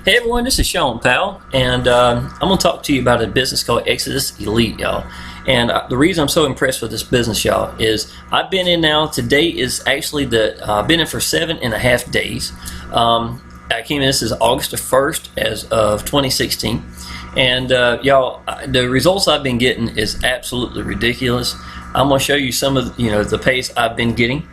Hey everyone, this is Sean Powell, and I'm going to talk to you about a business called Exitus Elite, y'all. And the reason I'm so impressed with this business, y'all, is I've been in now. Today is actually I've been in for 7.5 days. I came in, this is August the 1st as of 2016. And y'all, the results I've been getting is absolutely ridiculous. I'm going to show you some of the pace I've been getting.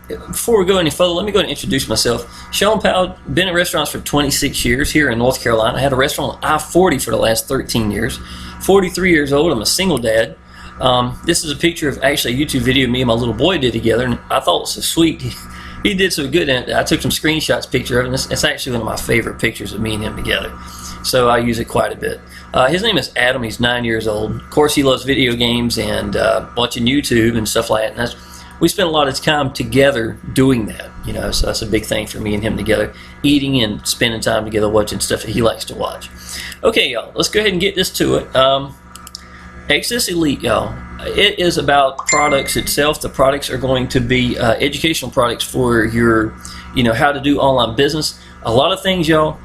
Before we go any further, let me go and introduce myself. Sean Powell, been in restaurants for 26 years here in North Carolina. I had a restaurant on I-40 for the last 13 years. 43 years old. I'm a single dad. This is a picture of actually a YouTube video me and my little boy did together, and I thought it was so sweet. He did so good in it. I took some screenshots picture of it, and it's actually one of my favorite pictures of me and him together. So I use it quite a bit. His name is Adam. He's 9 years old. Of course, he loves video games and watching YouTube and stuff like that. And we spend a lot of time together doing that, so that's a big thing for me and him together, eating and spending time together watching stuff that he likes to watch. Okay, y'all, let's go ahead and get this to it. Exitus Elite, y'all, it is about products itself. The products are going to be educational products for your, how to do online business. A lot of things, y'all,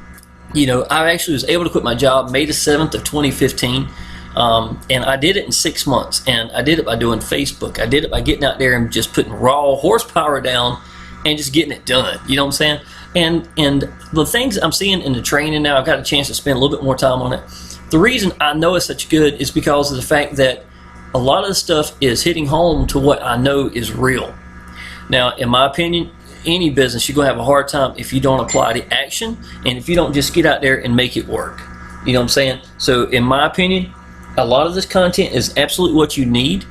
I actually was able to quit my job May the 7th of 2015. And I did it in 6 months, and I did it by doing Facebook. I did it by getting out there and just putting raw horsepower down and just getting it done. You know what I'm saying? And the things I'm seeing in the training now, I've got a chance to spend a little bit more time on it. The reason I know it's such good is because of the fact that a lot of the stuff is hitting home to what I know is real. Now, in my opinion, any business, you're going to have a hard time if you don't apply the action and if you don't just get out there and make it work. You know what I'm saying? So in my opinion, a lot of this content is absolutely what you need,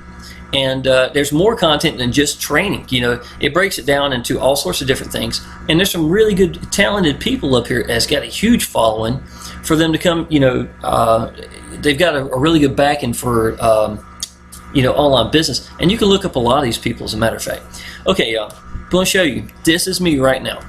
and there's more content than just training. It breaks it down into all sorts of different things, and there's some really good, talented people up here that's got a huge following for them to come. They've got a really good backing for online business, and you can look up a lot of these people, as a matter of fact. Okay, y'all, I'm going to show you. This is me right now.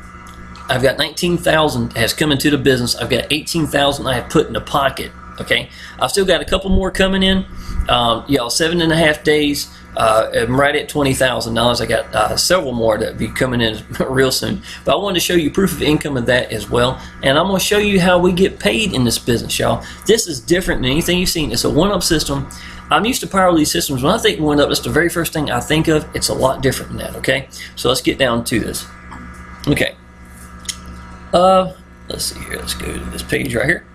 I've got 19,000 has come into the business. I've got 18,000 I have put in the pocket. Okay, I've still got a couple more coming in. Y'all, 7.5 days. I'm right at $20,000. I got several more that be coming in real soon. But I wanted to show you proof of income of that as well. And I'm going to show you how we get paid in this business, y'all. This is different than anything you've seen. It's a one-up system. I'm used to power lead systems. When I think one-up, that's the very first thing I think of. It's a lot different than that. Okay, so let's get down to this. Okay. Let's see here. Let's go to this page right here.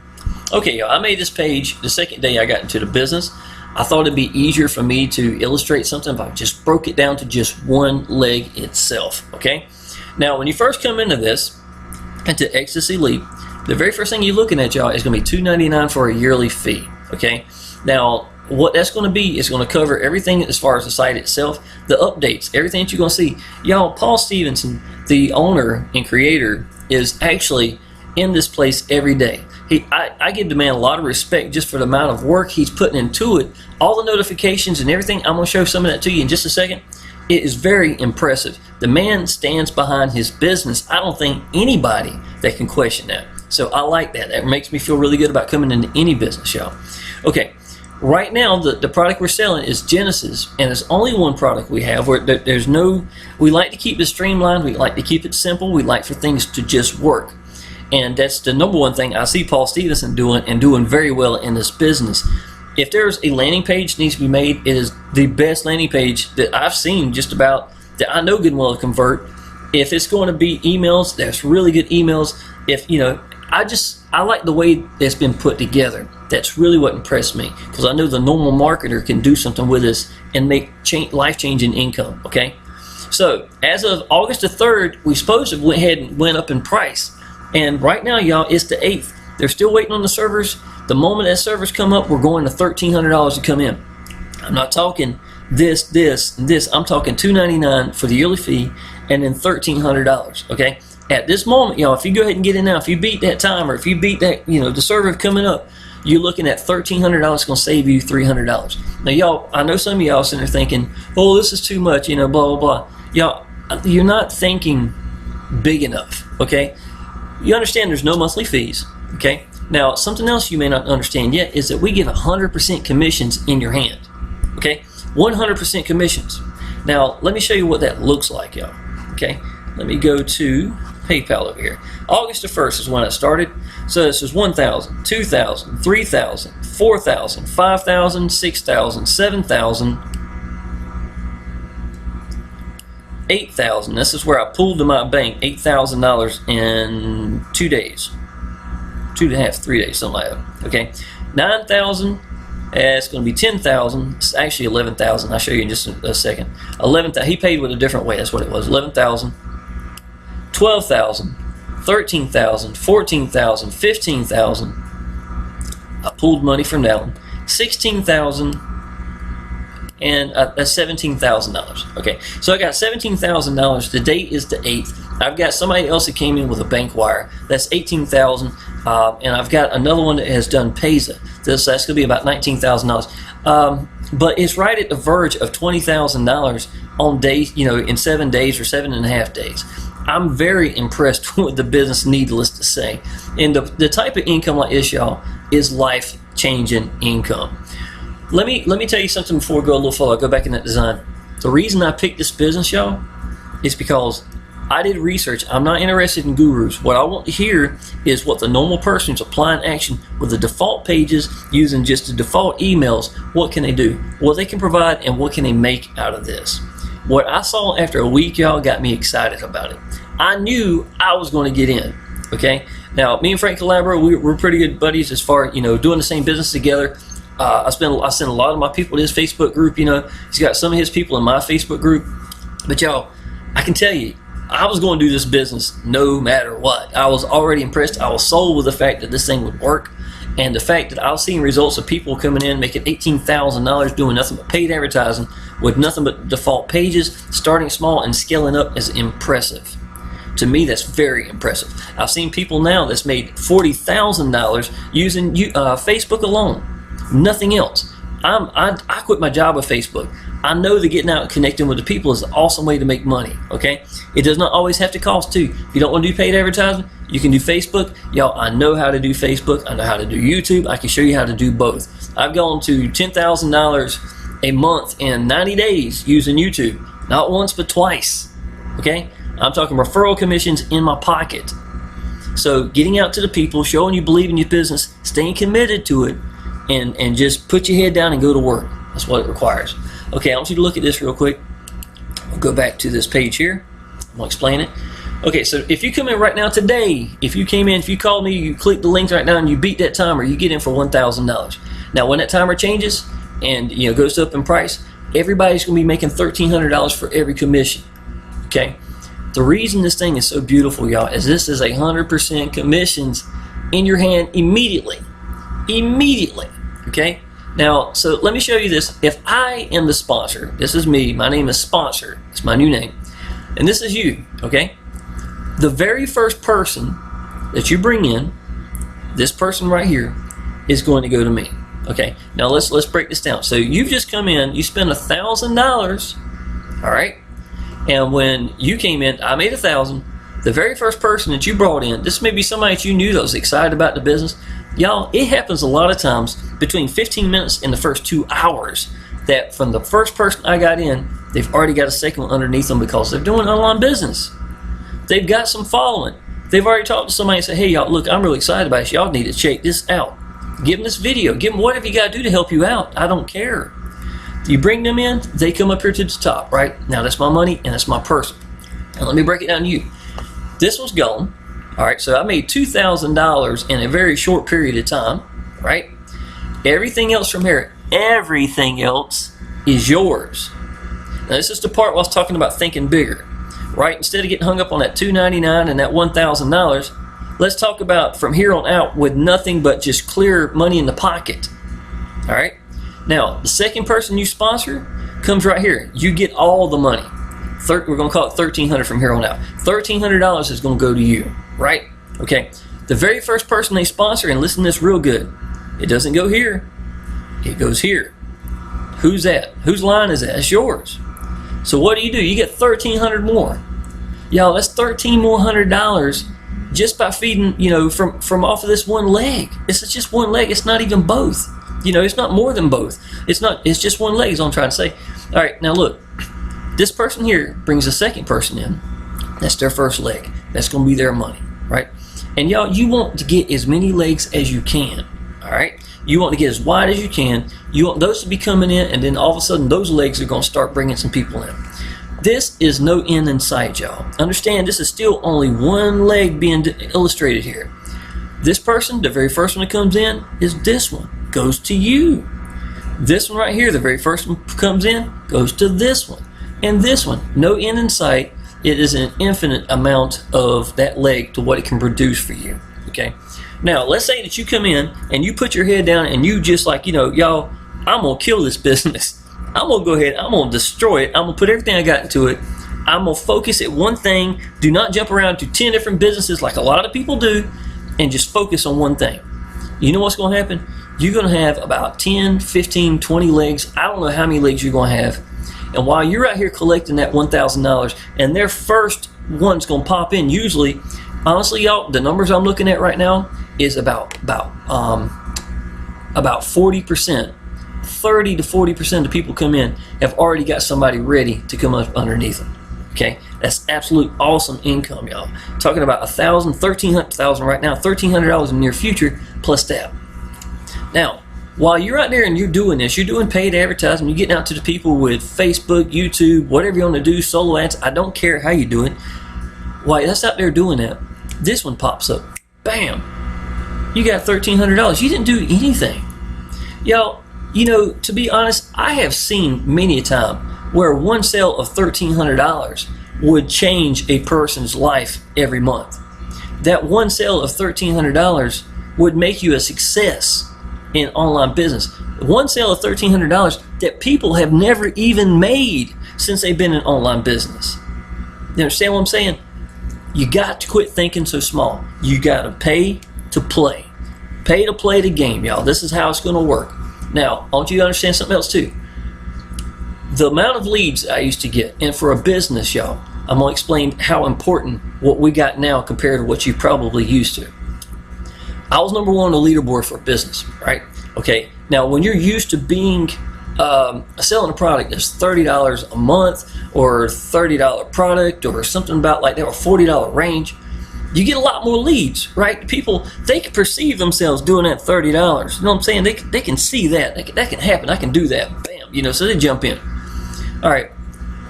Okay, y'all, I made this page the second day I got into the business. I thought it'd be easier for me to illustrate something if I just broke it down to just one leg itself, okay? Now, when you first come into Exitus Elite, the very first thing you're looking at, y'all, is going to be $2.99 for a yearly fee, okay? Now, what that's going to be is going to cover everything as far as the site itself, the updates, everything that you're going to see. Y'all, Paul Stevenson, the owner and creator, is actually in this place every day. I give the man a lot of respect just for the amount of work he's putting into it. All the notifications and everything, I'm going to show some of that to you in just a second. It is very impressive. The man stands behind his business. I don't think anybody that can question that. So I like that. That makes me feel really good about coming into any business, y'all. Okay, right now the product we're selling is Genesis, and it's only one product we have. Where there's no. We like to keep it streamlined. We like to keep it simple. We like for things to just work. And that's the number one thing I see Paul Stevenson doing, and doing very well in this business. If there's a landing page that needs to be made, it is the best landing page that I've seen, just about, that I know good and well to convert. If it's going to be emails, that's really good emails. If I like the way it's been put together. That's really what impressed me, because I know the normal marketer can do something with this and make life-changing income. Okay, so as of August the 3rd, we supposedly went ahead and went up in price. And right now, y'all, it's the 8th. They're still waiting on the servers. The moment that servers come up, we're going to $1,300 to come in. I'm not talking this, and this. I'm talking $2.99 for the yearly fee, and then $1,300. Okay. At this moment, y'all, if you go ahead and get in now, if you beat that time, or if you beat that, the server coming up, you're looking at $1,300. Going to save you $300. Now, y'all, I know some of y'all sitting there thinking, "Oh, this is too much," blah blah blah. Y'all, you're not thinking big enough. Okay. You understand there's no monthly fees, okay? Now, something else you may not understand yet is that we give 100% commissions in your hand, okay? 100% commissions. Now, let me show you what that looks like, y'all, okay? Let me go to PayPal over here. August the 1st is when I started. So this is 1,000, 2,000, 3,000, 4,000, 5,000, 6,000, 7,000, 8,000. This is where I pulled to my bank $8,000 in 2 days. 2.5, 3 days, something like that. Okay, 9,000. It's going to be 10,000. It's actually 11,000. I'll show you in just a second. 11,000. He paid with a different way. That's what it was. 11,000, 12,000, 13,000, 14,000, 15,000. I pulled money from that one. 16,000 and $17,000. Okay, so I got $17,000. The date is the 8th. I've got somebody else that came in with a bank wire. That's 18,000. And I've got another one that has done Payza. That's going to be about $19,000. But it's right at the verge of $20,000 on days, in 7 days or 7.5 days. I'm very impressed with the business, needless to say. And the type of income like this, y'all, is life-changing income. Let me tell you something before we go a little further. I'll go back in that design. The reason I picked this business, y'all, is because I did research. I'm not interested in gurus. What I want to hear is what the normal person is applying action with the default pages, using just the default emails. What can they do? What they can provide, and what can they make out of this? What I saw after a week, y'all, got me excited about it. I knew I was going to get in. Okay. Now, me and Frank Calabro, we're pretty good buddies as far as doing the same business together. I sent a lot of my people to his Facebook group. He's got some of his people in my Facebook group. But y'all, I can tell you, I was going to do this business no matter what. I was already impressed. I was sold with the fact that this thing would work, and the fact that I was seeing results of people coming in making $18,000 doing nothing but paid advertising with nothing but default pages, starting small and scaling up is impressive. To me, that's very impressive. I've seen people now that's made $40,000 using Facebook alone, nothing else. I quit my job with Facebook. I know that getting out and connecting with the people is an awesome way to make money, okay? It does not always have to cost too. If you don't want to do paid advertising, you can do Facebook. Y'all, I know how to do Facebook. I know how to do YouTube. I can show you how to do both. I've gone to $10,000 a month in 90 days using YouTube. Not once, but twice, okay? I'm talking referral commissions in my pocket. So getting out to the people, showing you believe in your business, staying committed to it, and just put your head down and go to work. That's what it requires. Okay, I want you to look at this real quick. I'll go back to this page here. I'm going to explain it. Okay, so if you come in right now today, if you called me, you click the link right now and you beat that timer, you get in for $1,000. Now, when that timer changes and goes up in price, everybody's going to be making $1,300 for every commission. Okay? The reason this thing is so beautiful, y'all, is this is 100% commissions in your hand immediately. Immediately. Okay? Now, so let me show you this. If I am the sponsor, this is me, my name is Sponsor, it's my new name, and this is you, okay? The very first person that you bring in, this person right here, is going to go to me, okay? Now let's break this down. So you've just come in, you spend $1,000, all right? And when you came in, I made $1,000. The very first person that you brought in, this may be somebody that you knew that was excited about the business. Y'all, it happens a lot of times between 15 minutes and the first 2 hours that from the first person I got in, they've already got a second one underneath them because they're doing online business. They've got some following. They've already talked to somebody and said, hey, y'all, look, I'm really excited about this. Y'all need to check this out. Give them this video. Give them whatever you got to do to help you out. I don't care. You bring them in, they come up here to the top, right? Now, that's my money and that's my person. And let me break it down to you. This was gone. All right, so I made $2,000 in a very short period of time, right? Everything else from here, everything else is yours. Now, this is the part where I was talking about thinking bigger, right? Instead of getting hung up on that $299 and that $1,000, let's talk about from here on out with nothing but just clear money in the pocket, all right? Now, the second person you sponsor comes right here. You get all the money. We're going to call it $1,300 from here on out. $1,300 is going to go to you, right? Okay. The very first person they sponsor, and listen to this real good, it doesn't go here. It goes here. Who's that? Whose line is that? It's yours. So what do? You get $1,300 more. Y'all, that's $1,300 more just by feeding, from off of this one leg. It's just one leg. It's not even both. It's not more than both. It's just one leg is what I'm trying to say. All right, now look. This person here brings a second person in. That's their first leg. That's going to be their money, right? And y'all, you want to get as many legs as you can, all right? You want to get as wide as you can. You want those to be coming in, and then all of a sudden those legs are going to start bringing some people in. This is no end in sight, y'all. Understand, this is still only one leg being illustrated here. This person, the very first one that comes in, is this one, goes to you. This one right here, the very first one comes in, goes to this one. And this one, no end in sight. It is an infinite amount of that leg to what it can produce for you, okay? Now, let's say that you come in and you put your head down and you just like, y'all, I'm going to kill this business. I'm going to go ahead, I'm going to destroy it. I'm going to put everything I got into it. I'm going to focus at one thing. Do not jump around to 10 different businesses like a lot of people do, and just focus on one thing. You know what's going to happen? You're going to have about 10, 15, 20 legs. I don't know how many legs you're going to have. And while you're out here collecting that $1,000 and their first one's going to pop in, usually, honestly, y'all, the numbers I'm looking at right now is about 40%. 30 to 40% of the people come in have already got somebody ready to come up underneath them. Okay, that's absolute awesome income, y'all. Talking about $1,000, $1,300 right now, $1,300 in the near future plus that. Now, while you're out there and you're doing this, you're doing paid advertising, you're getting out to the people with Facebook, YouTube, whatever you want to do, solo ads. I don't care how you do it. While that's out there doing that, this one pops up. Bam! You got $1,300. You didn't do anything, y'all. To be honest, I have seen many a time where one sale of $1,300 would change a person's life every month. That one sale of $1,300 would make you a success in online business. One sale of $1,300 that people have never even made since they've been in online business. You understand what I'm saying? You got to quit thinking so small. You got to pay to play. Pay to play the game, y'all. This is how it's going to work. Now, I want you to understand something else too. The amount of leads I used to get, and for a business, y'all, I'm going to explain how important what we got now compared to what you probably used to. I was number one on the leaderboard for a business, right? Okay, now when you're used to being selling a product that's $30 a month or $30 product or something about like that, or $40 range, you get a lot more leads, right? People, they can perceive themselves doing that $30. You know what I'm saying? They can see that. That can happen. I can do that. Bam. So they jump in. All right.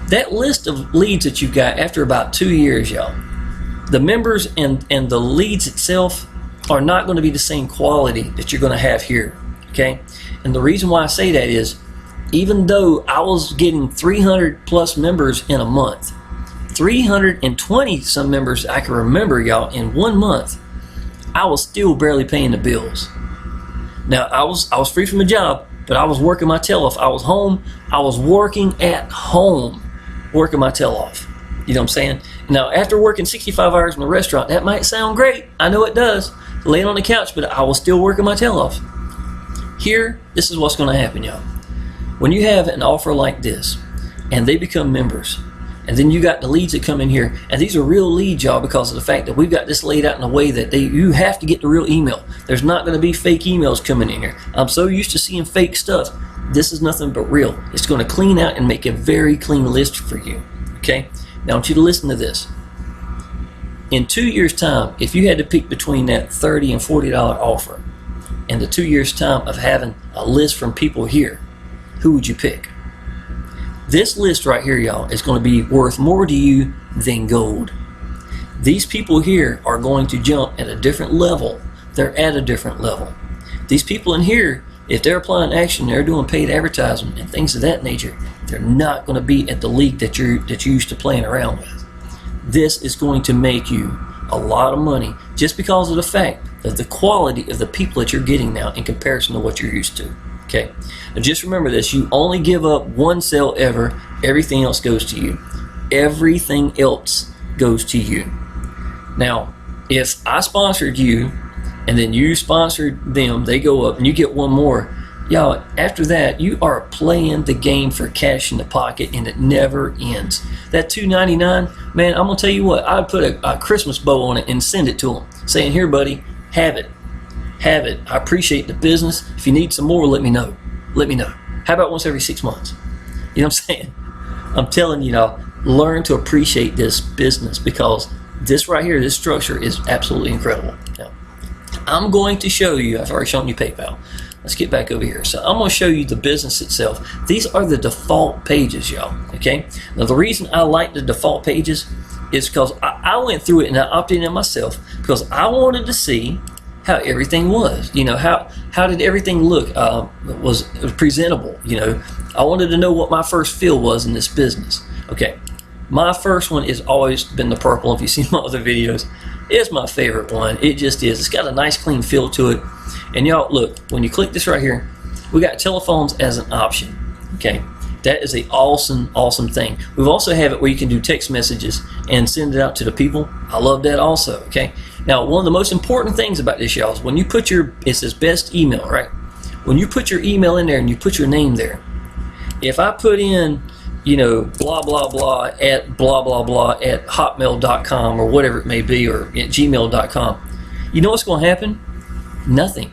That list of leads that you've got after about 2 years, y'all, the members and the leads itself are not going to be the same quality that you're going to have here, okay? And the reason why I say that is, even though I was getting 300 plus members in a month, 320 some members I can remember, y'all, in 1 month, I was still barely paying the bills. Now, I was free from a job, but I was working my tail off. I was home. I was working at home, working my tail off. You know what I'm saying? Now, after working 65 hours in a restaurant, that might sound great. I know it does. Laying on the couch, but I was still working my tail off. Here, this is what's going to happen, y'all. When you have an offer like this, and they become members, and then you got the leads that come in here, and these are real leads, y'all, because of the fact that we've got this laid out in a way that you have to get the real email. There's not going to be fake emails coming in here. I'm so used to seeing fake stuff. This is nothing but real. It's going to clean out and make a very clean list for you, okay? Now, I want you to listen to this. In 2 years' time, if you had to pick between that $30 and $40 offer and the 2 years' time of having a list from people here, who would you pick? This list right here, y'all, is going to be worth more to you than gold. These people here are going to jump at a different level. They're at a different level. These people in here, if they're applying action, they're doing paid advertising and things of that nature, they're not going to be at the league that you're used to playing around with. This is going to make you a lot of money just because of the fact of the quality of the people that you're getting now in comparison to what you're used to. Okay, now just remember this: you only give up one sale ever. Everything else goes to you. Everything else goes to you. Now, if I sponsored you and then you sponsored them, they go up and you get one more. Y'all, after that, you are playing the game for cash in the pocket, and it never ends. That $2.99, man, I'm gonna tell you what, I'd put a Christmas bow on it and send it to them, saying, "Here, buddy, have it. Have it. I appreciate the business. If you need some more, let me know. Let me know. How about once every 6 months?" You know what I'm saying? I'm telling you, y'all, learn to appreciate this business, because this right here, this structure is absolutely incredible. Now, I'm going to show you, I've already shown you PayPal. Let's get back over here. So I'm going to show you the business itself. These are the default pages, y'all. Okay. Now the reason I like the default pages is because I went through it and I opted in myself because I wanted to see how everything was. You know, how did everything look? Was presentable? You know, I wanted to know what my first feel was in this business. Okay. My first one has always been the purple. If you've seen my other videos, it's my favorite one. It just is. It's got a nice clean feel to it. And y'all, look, when you click this right here, we got telephones as an option. Okay, that is a awesome thing. We've also have it where you can do text messages and send it out to the people. I love that also. Okay, now one of the most important things about this, y'all, is when you put it says best email, right? When you put your email in there and you put your name there, if I put in, you know, blah blah blah at hotmail.com or whatever it may be, or at gmail.com, you know what's going to happen? Nothing.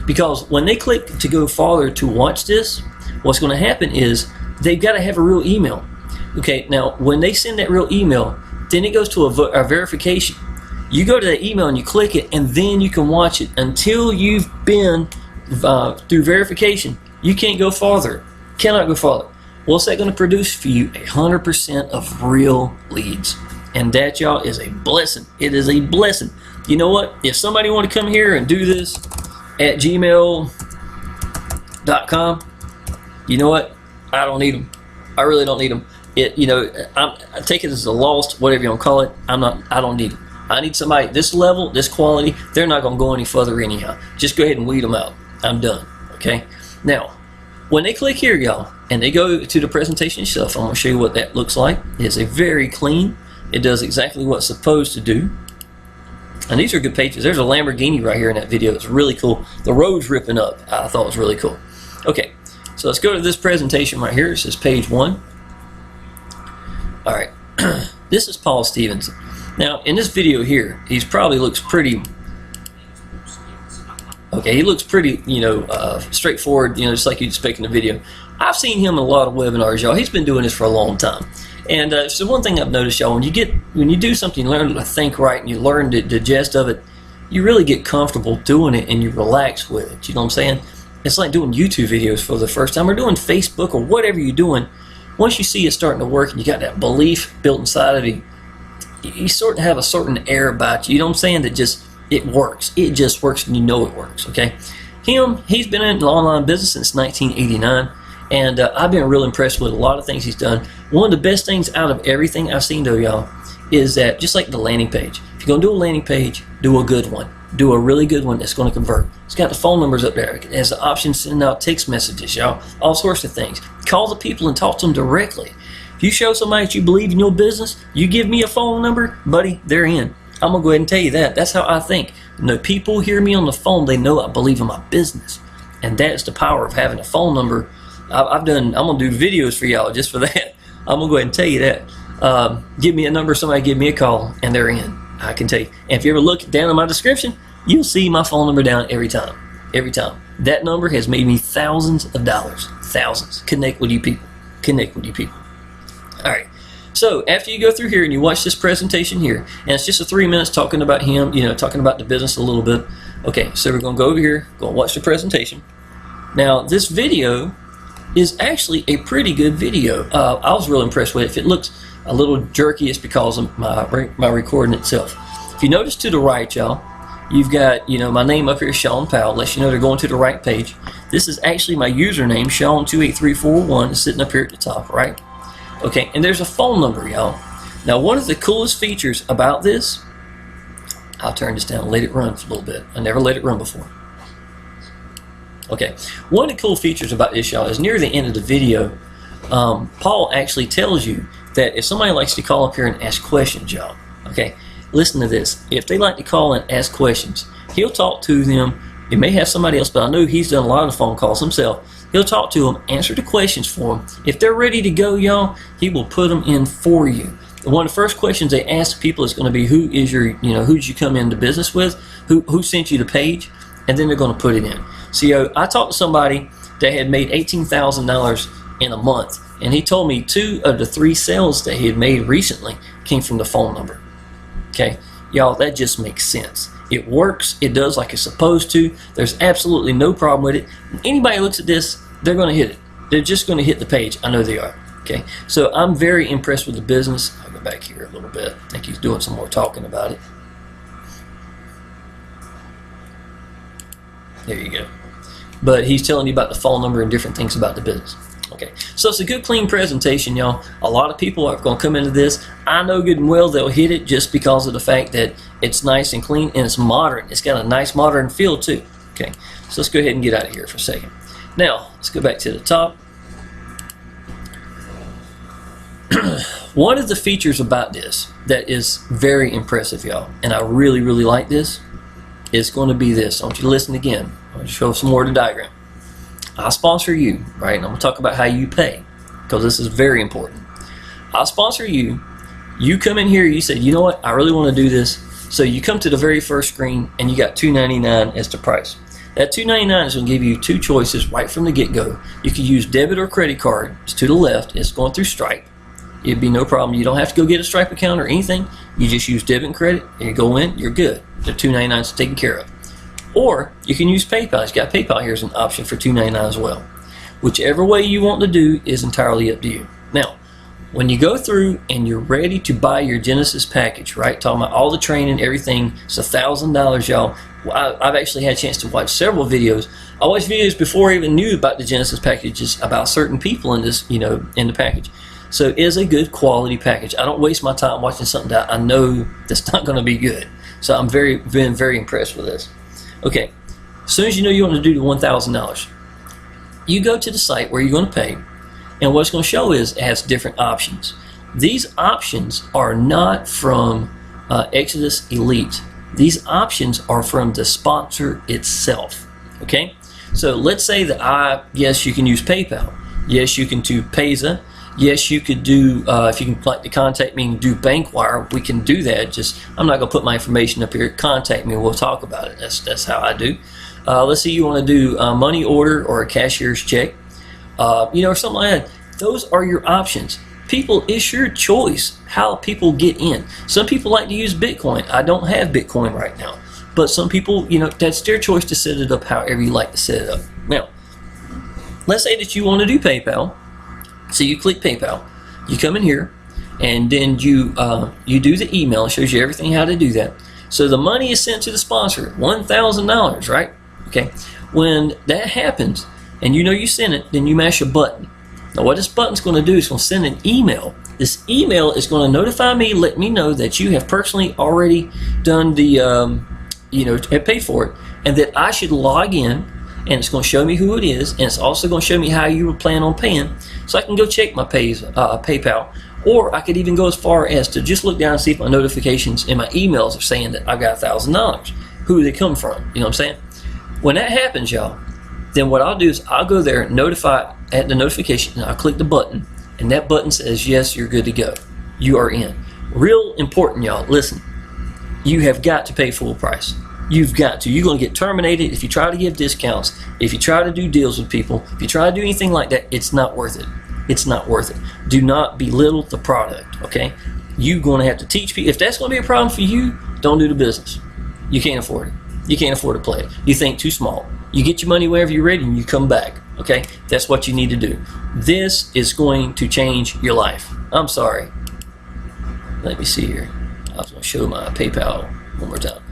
Because when they click to go farther to watch this, what's going to happen is they've got to have a real email. Okay, now when they send that real email, then it goes to a verification. You go to that email and you click it, and then you can watch it until you've been through verification. You can't go farther. Cannot go farther. What's that going to produce for you? 100% of real leads. And that, y'all, is a blessing. It is a blessing. You know what? If somebody want to come here and do this at gmail.com, you know what? I don't need them. I really don't need them. You know, I take it as a lost, whatever you want to call it. I don't need them. I need somebody this level, this quality. They're not going to go any further anyhow. Just go ahead and weed them out. I'm done. Okay. Now, when they click here, y'all, and they go to the presentation itself, I'm going to show you what that looks like. It's a very clean. It does exactly what it's supposed to do. And these are good pages. There's a Lamborghini right here in that video. It's really cool. The road's ripping up. I thought it was really cool. Okay, so let's go to this presentation right here. It says page 1. All right, this is Paul Stevenson. Now, in this video here, he probably looks pretty. Okay, he looks pretty, you know, straightforward, you know, just like you'd expect in the video. I've seen him in a lot of webinars, y'all. He's been doing this for a long time. And so one thing I've noticed, y'all, when you do something, you learn to think right, and you learn the gist of it, you really get comfortable doing it, and you relax with it. You know what I'm saying? It's like doing YouTube videos for the first time, or doing Facebook, or whatever you're doing. Once you see it starting to work, and you got that belief built inside of you, you sort of have a certain air about you. You know what I'm saying? That just, it works. It just works, and you know it works. Okay. He's been in online business since 1989. And I've been real impressed with a lot of things he's done. One of the best things out of everything I've seen, though, y'all, is that just like the landing page, if you're going to do a landing page, do a good one. Do a really good one that's going to convert. It's got the phone numbers up there. It has the option to send out text messages, y'all, all sorts of things. Call the people and talk to them directly. If you show somebody that you believe in your business, you give me a phone number, buddy, they're in. I'm going to go ahead and tell you that. That's how I think. When the people hear me on the phone, they know I believe in my business. And that's the power of having a phone number. I'm gonna do videos for y'all just for that. I'm gonna go ahead and tell you that. Give me a number, somebody give me a call, and they're in. I can tell you. And if you ever look down in my description, you'll see my phone number down every time. Every time. That number has made me thousands of dollars. Thousands. Connect with you people. Connect with you people. All right. So after you go through here and you watch this presentation here, and it's just a 3 minutes talking about him, you know, talking about the business a little bit. Okay, so we're gonna go over here, go and watch the presentation. Now this video is actually a pretty good video. I was real impressed with it. If it looks a little jerky, it's because of my recording itself. If you notice to the right, y'all, you've got, you know, my name up here, Sean Powell. Lets you know they're going to the right page. This is actually my username, Sean28341, sitting up here at the top, right? Okay, and there's a phone number, y'all. Now, one of the coolest features about this, I'll turn this down and let it run for a little bit. I never let it run before. Okay, one of the cool features about this, y'all, is near the end of the video, Paul actually tells you that if somebody likes to call up here and ask questions, y'all, okay, listen to this. If they like to call and ask questions, he'll talk to them. He may have somebody else, but I know he's done a lot of phone calls himself. He'll talk to them, answer the questions for them. If they're ready to go, y'all, he will put them in for you. One of the first questions they ask people is going to be, who is your, you know, who did you come into business with? Who sent you the page? And then they're going to put it in. See, I talked to somebody that had made $18,000 in a month, and he told me 2 of the 3 sales that he had made recently came from the phone number. Okay, y'all, that just makes sense. It works. It does like it's supposed to. There's absolutely no problem with it. Anybody looks at this, they're going to hit it. They're just going to hit the page. I know they are. Okay, so I'm very impressed with the business. I'll go back here a little bit. I think he's doing some more talking about it. There you go. But he's telling you about the phone number and different things about the business. Okay, so it's a good, clean presentation, y'all. A lot of people are going to come into this. I know good and well they'll hit it just because of the fact that it's nice and clean and it's modern. It's got a nice modern feel too. Okay, so let's go ahead and get out of here for a second. Now, let's go back to the top. One of the features about this that is very impressive, y'all, and I really, really like this, is going to be this. I want you to listen again. I want to show some more of the diagram. I sponsor you, right? And I'm going to talk about how you pay, because this is very important. I sponsor you. You come in here, you say, you know what, I really want to do this. So you come to the very first screen and you got $2.99 as the price. That $2.99 is going to give you two choices right from the get-go. You can use debit or credit card. It's to the left. It's going through Stripe. It'd be no problem. You don't have to go get a Stripe account or anything. You just use debit and credit, and you go in, you're good. The $2.99 is taken care of. Or you can use PayPal. It's got PayPal here as an option for $2.99 as well. Whichever way you want to do is entirely up to you. Now, when you go through and you're ready to buy your Genesis package, right? Talking about all the training, everything, it's $1,000, y'all. I've actually had a chance to watch several videos. I watched videos before I even knew about the Genesis packages about certain people in this, in the package. So it is a good quality package. I don't waste my time watching something that I know that's not going to be good. So I'm been very impressed with this. Okay, as soon as you know you want to do the $1,000, you go to the site where you're going to pay, and what it's going to show is it has different options. These options are not from Exitus Elite. These options are from the sponsor itself. Okay, so let's say that yes, you can use PayPal. Yes, you can do Payza. Yes, you could do, if you can like to contact me and do bank wire, we can do that. Just, I'm not going to put my information up here. Contact me and we'll talk about it. That's how I do. Let's say you want to do a money order or a cashier's check, or something like that. Those are your options. People, it's your choice how people get in. Some people like to use Bitcoin. I don't have Bitcoin right now. But some people, that's their choice to set it up however you like to set it up. Now, let's say that you want to do PayPal. So you click PayPal, you come in here, and then you do the email. It shows you everything how to do that. So the money is sent to the sponsor, $1,000, right? Okay. When that happens, and you sent it, then you mash a button. Now what this button's going to do is going to send an email. This email is going to notify me, let me know that you have personally already done the, have paid for it, and that I should log in. And it's going to show me who it is, and it's also going to show me how you were planning on paying, so I can go check my PayPal, or I could even go as far as to just look down and see if my notifications and my emails are saying that I've got $1,000. Who they come from? You know what I'm saying? When that happens, y'all, then what I'll do is I'll go there, notify at the notification, and I'll click the button, and that button says yes, you're good to go. You are in. Real important, y'all. Listen, you have got to pay full price. You've got to. You're going to get terminated if you try to give discounts, if you try to do deals with people, if you try to do anything like that. It's not worth it. It's not worth it. Do not belittle the product, okay? You're going to have to teach people. If that's going to be a problem for you, don't do the business. You can't afford it. You can't afford to play it. You think too small. You get your money wherever you're ready and you come back, okay? That's what you need to do. This is going to change your life. I'm sorry. Let me see here. I was going to show my PayPal one more time.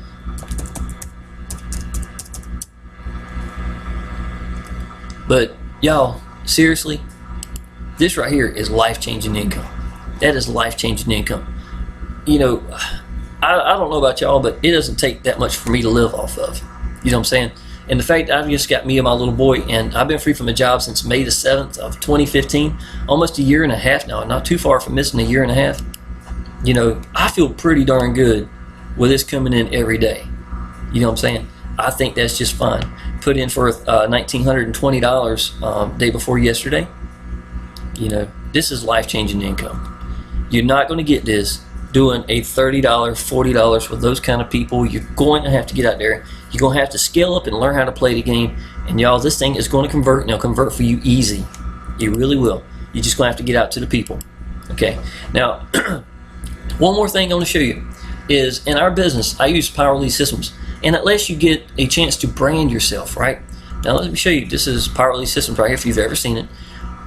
But y'all, seriously, this right here is life-changing income. That is life-changing income. I don't know about y'all, but it doesn't take that much for me to live off of. You know what I'm saying? And the fact I've just got me and my little boy, and I've been free from a job since May the 7th of 2015, almost a year and a half now, not too far from missing a year and a half. I feel pretty darn good with this coming in every day. You know what I'm saying? I think that's just fine. Put in for $1,920 day before yesterday. This is life-changing income. You're not going to get this doing a $30, $40 with those kind of people. You're going to have to get out there. You're going to have to scale up and learn how to play the game. And y'all, this thing is going to convert, and it'll convert for you easy. You really will. You're just going to have to get out to the people. Okay. Now, one more thing I want to show you. is in our business, I use Power Lead Systems, and it lets you get a chance to brand yourself, right? Now let me show you. This is Power Lead Systems right here if you've ever seen it.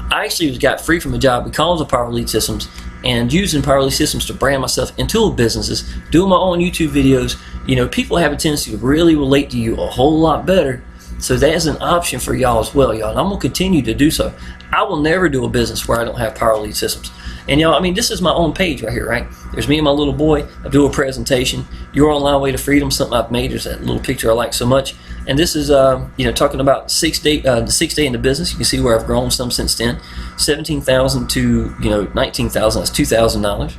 I actually got free from a job because of Power Lead Systems, and using Power Lead Systems to brand myself in tool businesses, doing my own YouTube videos. You know, people have a tendency to really relate to you a whole lot better. So that's an option for y'all as well, y'all. And I'm going to continue to do so. I will never do a business where I don't have Power Lead Systems. And y'all, I mean, this is my own page right here, right? There's me and my little boy. I do a presentation. Your Online Way to Freedom, something I've made. There's that little picture I like so much. And this is, you know, talking about the sixth day in the business. You can see where I've grown some since then. 17,000 to, you know, 19,000. That's $2,000.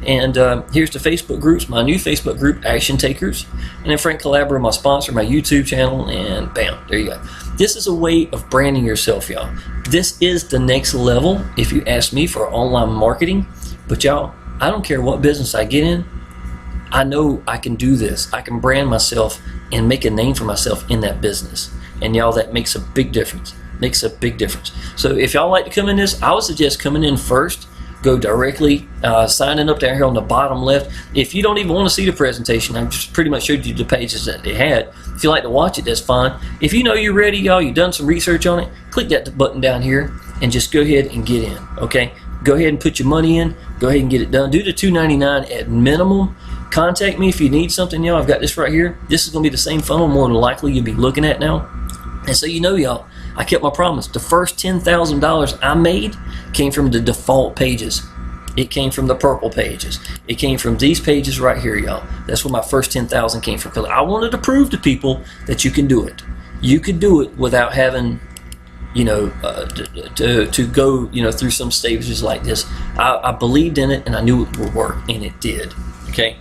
And here's the Facebook groups, my new Facebook group, Action Takers. And then Frank Calabro, my sponsor, my YouTube channel, and bam, there you go. This is a way of branding yourself, y'all. This is the next level, if you ask me, for online marketing. But y'all, I don't care what business I get in, I know I can do this. I can brand myself and make a name for myself in that business. And y'all, that makes a big difference. Makes a big difference. So if y'all like to come in this, I would suggest coming in first. Go directly, signing up down here on the bottom left. If you don't even want to see the presentation, I just pretty much showed you the pages that they had. If you like to watch it, that's fine. If you know you're ready, y'all, you've done some research on it, click that button down here and just go ahead and get in, okay? Go ahead and put your money in. Go ahead and get it done. Do the $2.99 at minimum. Contact me if you need something, y'all. I've got this right here. This is going to be the same funnel more than likely you'll be looking at now. And so you know, y'all, I kept my promise. The first $10,000 I made came from the default pages. It came from the purple pages. It came from these pages right here, y'all. That's where my first 10,000 came from, because I wanted to prove to people that you can do it. You could do it without having, you know, to go, you know, through some stages like this. I believed in it, and I knew it would work, and it did. Okay.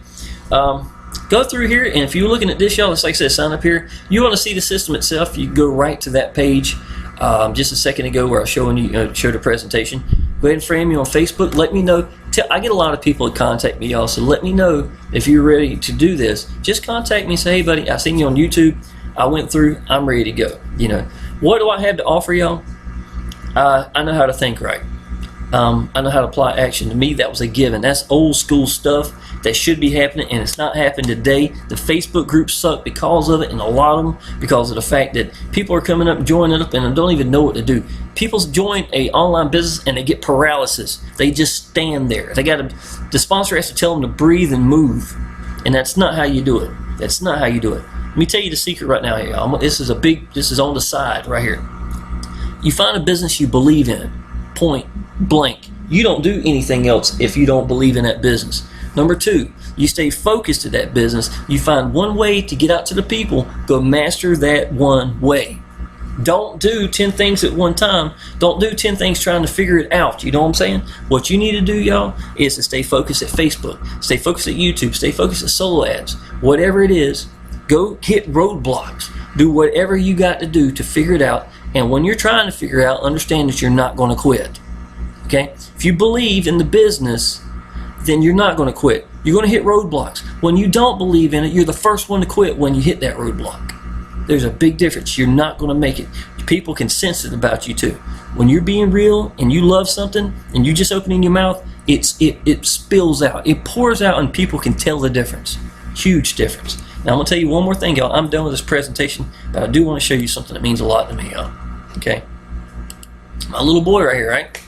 Go through here, and if you're looking at this, y'all, it's like I said, sign up here. You want to see the system itself, you go right to that page just a second ago where I was showing you, showed a presentation. Go ahead and friend me on Facebook. Let me know. I get a lot of people that contact me, y'all, so let me know if you're ready to do this. Just contact me and say, hey, buddy, I seen you on YouTube. I went through. I'm ready to go. You know, what do I have to offer y'all? I know how to think right. I know how to apply action. To me, that was a given. That's old school stuff that should be happening, and it's not happening today. The Facebook groups suck because of it, and a lot of them because of the fact that people are coming up, joining up, and don't even know what to do. People join a online business and they get paralysis. They just stand there. The sponsor has to tell them to breathe and move, and that's not how you do it. That's not how you do it. Let me tell you the secret right now, y'all. This is on the side right here. You find a business you believe in. Point blank. You don't do anything else if you don't believe in that business. Number two, you stay focused to that business. You find one way to get out to the people. Go master that one way. Don't do 10 things at one time. Don't do 10 things trying to figure it out. You know what I'm saying? What you need to do, y'all, is to stay focused at Facebook. Stay focused at YouTube. Stay focused at solo ads. Whatever it is, go hit roadblocks. Do whatever you got to do to figure it out. And when you're trying to figure it out, understand that you're not going to quit. Okay? If you believe in the business, then you're not going to quit. You're going to hit roadblocks. When you don't believe in it, you're the first one to quit when you hit that roadblock. There's a big difference. You're not going to make it. People can sense it about you too. When you're being real and you love something and you just opening your mouth, it spills out. It pours out, and people can tell the difference. Huge difference. Now I'm going to tell you one more thing, y'all. I'm done with this presentation, but I do want to show you something that means a lot to me, y'all. Okay? My little boy right here, right?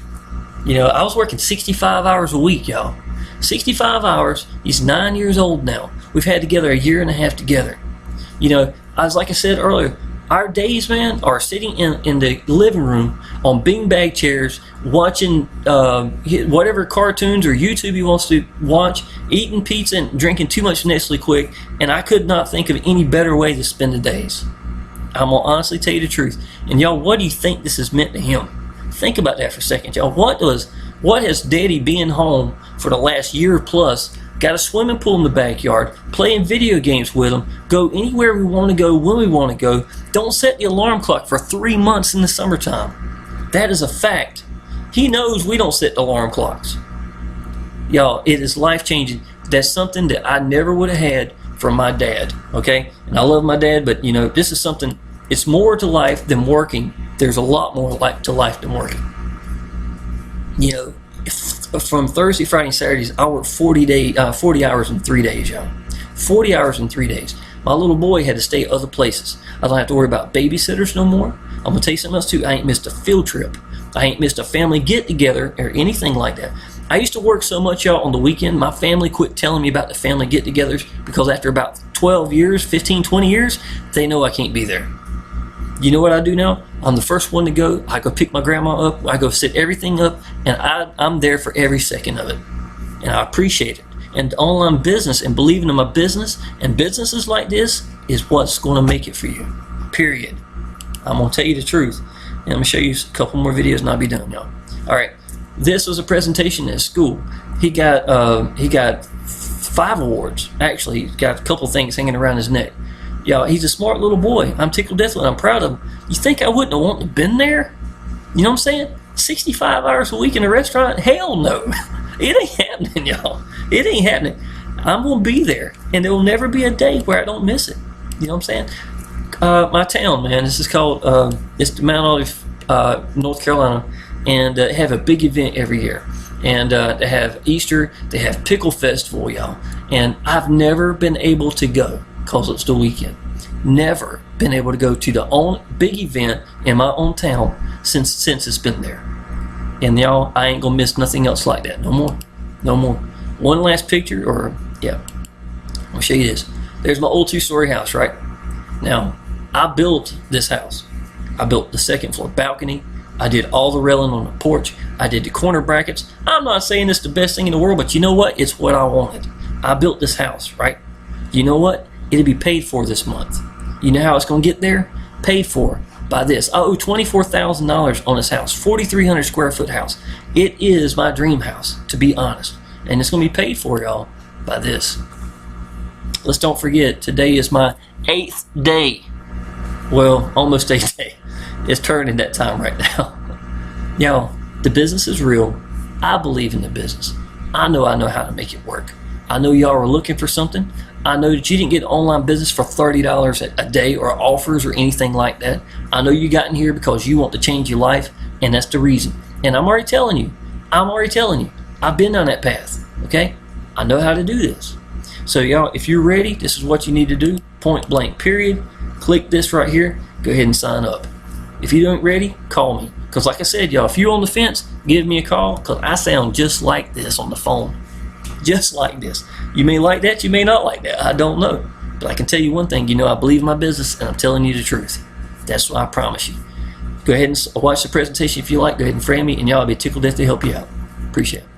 You know, I was working 65 hours a week, y'all. 65 hours. He's 9 years old now. We've had together a year and a half together. You know, like I said earlier, our days, man, are sitting in the living room on beanbag chairs, watching whatever cartoons or YouTube he wants to watch, eating pizza and drinking too much Nestle Quick, and I could not think of any better way to spend the days. I'm going to honestly tell you the truth. And y'all, what do you think this has meant to him? Think about that for a second, y'all. What has Daddy being home for the last year plus, got a swimming pool in the backyard, playing video games with him, go anywhere we want to go, when we want to go, don't set the alarm clock for 3 months in the summertime. That is a fact. He knows we don't set the alarm clocks. Y'all, it is life-changing. That's something that I never would have had from my dad, okay? And I love my dad, but, you know, this is something, it's more to life than working. There's a lot more to life than working. You know, from Thursday, Friday, and Saturdays, I work 40 hours in 3 days, y'all. 40 hours in 3 days. My little boy had to stay at other places. I don't have to worry about babysitters no more. I'm going to tell you something else too. I ain't missed a field trip. I ain't missed a family get-together or anything like that. I used to work so much, y'all, on the weekend, my family quit telling me about the family get-togethers because after about 12 years, 15, 20 years, they know I can't be there. You know what I do now? I'm the first one to go. I go pick my grandma up. I go set everything up, and I'm there for every second of it. And I appreciate it. And online business and believing in my business and businesses like this is what's going to make it for you. Period. I'm going to tell you the truth. And I'm going to show you a couple more videos and I'll be done, y'all. All right. This was a presentation at school. He got 5 awards. Actually, he's got a couple things hanging around his neck. Y'all, he's a smart little boy. I'm tickled death and I'm proud of him. You think I wouldn't have wanted to have been there? You know what I'm saying? 65 hours a week in a restaurant? Hell no. It ain't happening, y'all. It ain't happening. I'm going to be there. And there will never be a day where I don't miss it. You know what I'm saying? My town, man, this is called, it's the Mount Olive, North Carolina. And they have a big event every year. And they have Easter. They have Pickle Festival, y'all. And I've never been able to go because it's the weekend. Never been able to go to the own big event in my own town since it's been there. And y'all, I ain't gonna miss nothing else like that. No more. No more. One last picture, or yeah. I'll show you this. There's my old 2-story house, right? Now, I built this house. I built the 2nd floor balcony. I did all the railing on the porch. I did the corner brackets. I'm not saying it's the best thing in the world, but you know what? It's what I wanted. I built this house, right? You know what? It'll be paid for this month. You know how it's gonna get there? Paid for by this. I owe $24,000 on this house, 4,300 square foot house. It is my dream house, to be honest. And it's going to be paid for, y'all, by this. Let's don't forget, today is my 8th day. Well, almost 8th day. It's turning that time right now. Y'all, the business is real. I believe in the business. I know how to make it work. I know y'all are looking for something. I know that you didn't get an online business for $30 a day or offers or anything like that. I know you got in here because you want to change your life, and that's the reason. And I'm already telling you. I've been down that path, okay? I know how to do this. So y'all, if you're ready, this is what you need to do. Point blank, period. Click this right here. Go ahead and sign up. If you ain't ready, call me. Because like I said, y'all, if you're on the fence, give me a call because I sound just like this on the phone. Just like this. You may like that, you may not like that. I don't know. But I can tell you one thing. You know I believe in my business and I'm telling you the truth. That's what I promise you. Go ahead and watch the presentation if you like. Go ahead and frame me and y'all will be tickled death to help you out. Appreciate it.